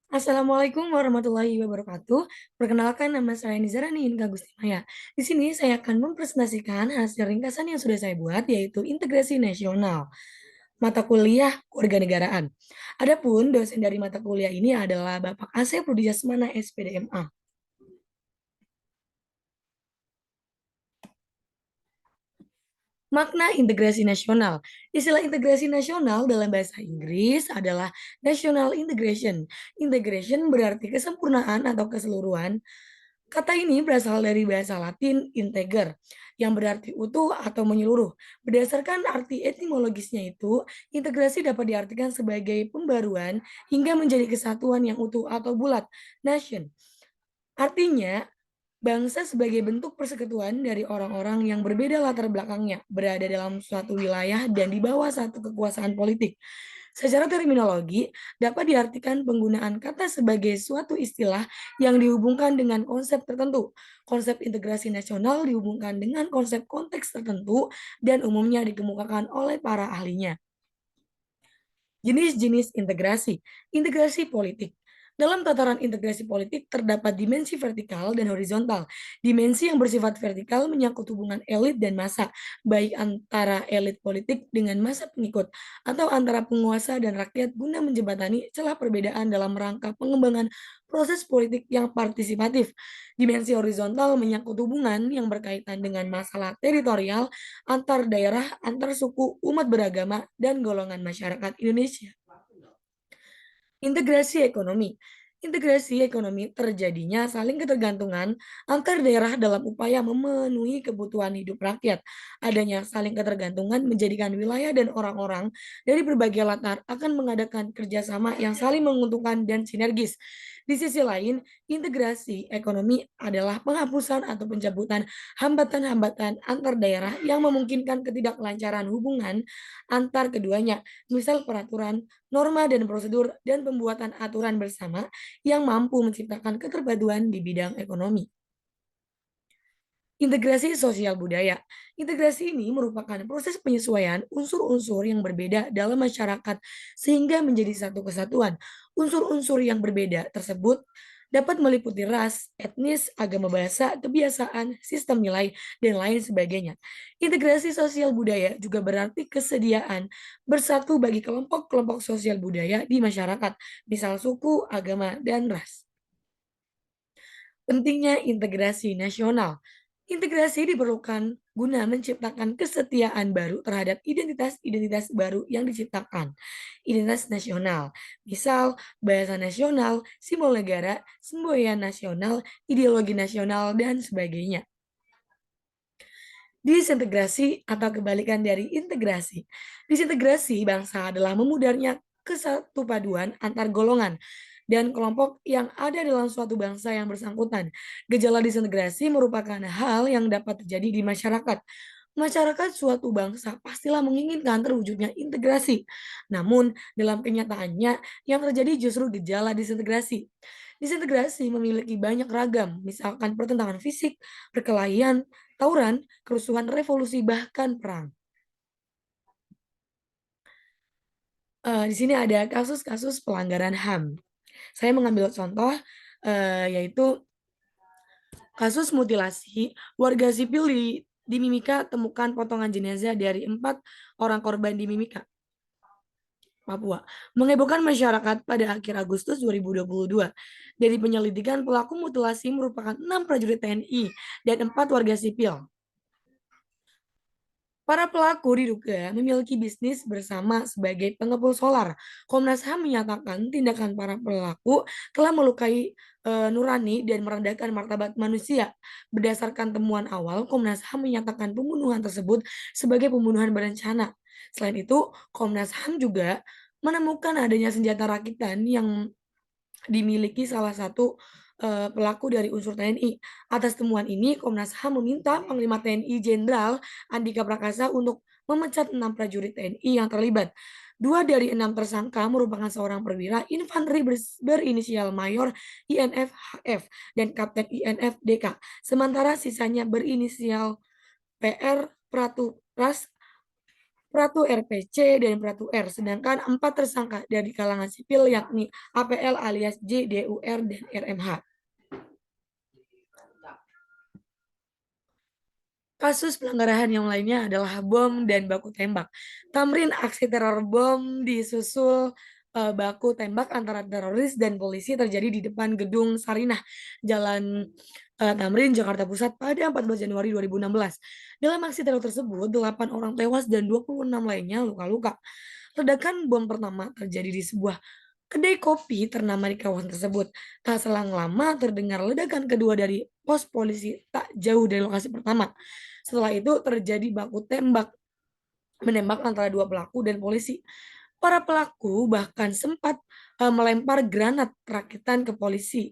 Assalamualaikum warahmatullahi wabarakatuh. Perkenalkan nama saya Nizara Ninka Gustimaya. Di sini saya akan mempresentasikan hasil ringkasan yang sudah saya buat yaitu integrasi nasional mata kuliah kewarganegaraan. Adapun dosen dari mata kuliah ini adalah Bapak Asep Rudi Jasmana SPDMA. Makna integrasi nasional. Istilah integrasi nasional dalam bahasa Inggris adalah national integration. Integration berarti kesempurnaan atau keseluruhan. Kata ini berasal dari bahasa Latin integer, yang berarti utuh atau menyeluruh. Berdasarkan arti etimologisnya itu, integrasi dapat diartikan sebagai pembaruan hingga menjadi kesatuan yang utuh atau bulat, nation. Artinya, bangsa sebagai bentuk persekutuan dari orang-orang yang berbeda latar belakangnya, berada dalam suatu wilayah dan di bawah satu kekuasaan politik. Secara terminologi, dapat diartikan penggunaan kata sebagai suatu istilah yang dihubungkan dengan konsep tertentu. Konsep integrasi nasional dihubungkan dengan konsep konteks tertentu dan umumnya dikemukakan oleh para ahlinya. Jenis-jenis integrasi. Integrasi politik. Dalam tataran integrasi politik terdapat dimensi vertikal dan horizontal. Dimensi yang bersifat vertikal menyangkut hubungan elit dan massa, baik antara elit politik dengan massa pengikut, atau antara penguasa dan rakyat guna menjembatani celah perbedaan dalam rangka pengembangan proses politik yang partisipatif. Dimensi horizontal menyangkut hubungan yang berkaitan dengan masalah teritorial antar daerah, antar suku, umat beragama, dan golongan masyarakat Indonesia. Integrasi ekonomi. Integrasi ekonomi terjadinya saling ketergantungan antar daerah dalam upaya memenuhi kebutuhan hidup rakyat. Adanya saling ketergantungan menjadikan wilayah dan orang-orang dari berbagai latar akan mengadakan kerjasama yang saling menguntungkan dan sinergis. Di sisi lain, integrasi ekonomi adalah penghapusan atau pencabutan hambatan-hambatan antar daerah yang memungkinkan ketidaklancaran hubungan antar keduanya, misal peraturan, norma dan prosedur, dan pembuatan aturan bersama yang mampu menciptakan keterpaduan di bidang ekonomi. Integrasi sosial budaya. Integrasi ini merupakan proses penyesuaian unsur-unsur yang berbeda dalam masyarakat sehingga menjadi satu kesatuan. Unsur-unsur yang berbeda tersebut dapat meliputi ras, etnis, agama bahasa, kebiasaan, sistem nilai, dan lain sebagainya. Integrasi sosial budaya juga berarti kesediaan bersatu bagi kelompok-kelompok sosial budaya di masyarakat, misal suku, agama, dan ras. Pentingnya integrasi nasional. Integrasi diperlukan guna menciptakan kesetiaan baru terhadap identitas-identitas baru yang diciptakan. Identitas nasional, misal bahasa nasional, simbol negara, semboyan nasional, ideologi nasional, dan sebagainya. Disintegrasi atau kebalikan dari integrasi. Disintegrasi bangsa adalah memudarnya kesatupaduan antar golongan dan kelompok yang ada dalam suatu bangsa yang bersangkutan. Gejala disintegrasi merupakan hal yang dapat terjadi di masyarakat. Masyarakat suatu bangsa pastilah menginginkan terwujudnya integrasi. Namun, dalam kenyataannya, yang terjadi justru gejala disintegrasi. Disintegrasi memiliki banyak ragam, misalkan pertentangan fisik, perkelahian, tawuran, kerusuhan, revolusi, bahkan perang. Di sini ada kasus-kasus pelanggaran HAM. Saya mengambil contoh, yaitu kasus mutilasi warga sipil di Mimika temukan potongan jenazah dari 4 orang korban di Mimika, Papua. Menghebohkan masyarakat pada akhir Agustus 2022. Dari penyelidikan, pelaku mutilasi merupakan 6 prajurit TNI dan 4 warga sipil. Para pelaku diduga memiliki bisnis bersama sebagai pengepul solar. Komnas HAM menyatakan tindakan para pelaku telah melukai nurani dan merendahkan martabat manusia. Berdasarkan temuan awal, Komnas HAM menyatakan pembunuhan tersebut sebagai pembunuhan berencana. Selain itu, Komnas HAM juga menemukan adanya senjata rakitan yang dimiliki salah satu pelaku dari unsur TNI. Atas temuan ini, Komnas HAM meminta Panglima TNI Jenderal Andika Prakasa untuk memecat 6 prajurit TNI yang terlibat. 2 dari 6 tersangka merupakan seorang perwira infanteri berinisial Mayor INF HF dan Kapten INF DK, sementara sisanya berinisial PR Pratu Pras Pratu RPC dan Pratu R, sedangkan 4 tersangka dari kalangan sipil yakni APL alias J, DUR, dan RMH. Kasus pelanggaran yang lainnya adalah bom dan baku tembak. Tamrin aksi teror bom disusul baku tembak antara teroris dan polisi terjadi di depan gedung Sarinah, Jalan Tamrin, Jakarta Pusat pada 14 Januari 2016. Dalam aksi teror tersebut, 8 orang tewas dan 26 lainnya luka-luka. Ledakan bom pertama terjadi di sebuah kedai kopi ternama di kawasan tersebut. Tak selang lama terdengar ledakan kedua dari pos polisi tak jauh dari lokasi pertama. Setelah itu terjadi baku tembak menembak antara dua pelaku dan polisi. Para pelaku bahkan sempat melempar granat rakitan ke polisi.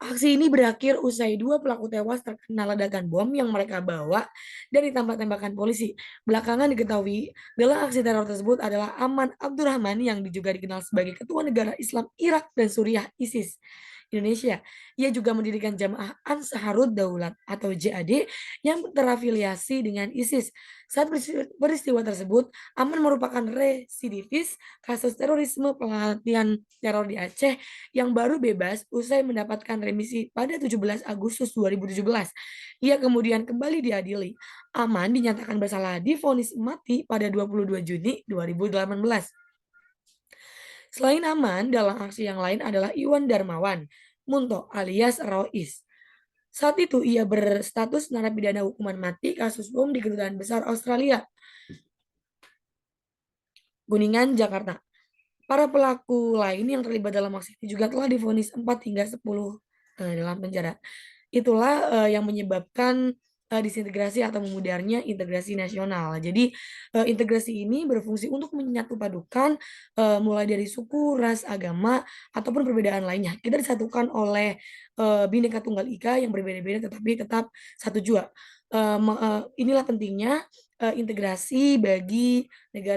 Aksi ini berakhir usai dua pelaku tewas terkena ledakan bom yang mereka bawa dan ditembak-tembakan polisi. Belakangan diketahui dalam aksi teror tersebut adalah Aman Abdurrahman yang juga dikenal sebagai Ketua Negara Islam Irak dan Suriah ISIS Indonesia. Ia juga mendirikan Jamaah Ansarud Daulat atau JAD yang terafiliasi dengan ISIS. Saat peristiwa tersebut, Aman merupakan residivis kasus terorisme pelatihan teror di Aceh yang baru bebas usai mendapatkan remisi pada 17 Agustus 2017. Ia kemudian kembali diadili. Aman dinyatakan bersalah divonis mati pada 22 Juni 2018. Selain Aman, dalam aksi yang lain adalah Iwan Darmawan Munto alias Rois. Saat itu ia berstatus narapidana hukuman mati kasus bom di Kedutaan Besar Australia, Kuningan, Jakarta. Para pelaku lain yang terlibat dalam aksi ini juga telah divonis 4 hingga 10 dalam penjara. Itulah yang menyebabkan disintegrasi atau memudarnya integrasi nasional. Jadi integrasi ini berfungsi untuk menyatupadukan mulai dari suku, ras, agama ataupun perbedaan lainnya. Kita disatukan oleh Bhinneka Tunggal Ika yang berbeda-beda tetapi tetap satu jua. Inilah pentingnya integrasi bagi negara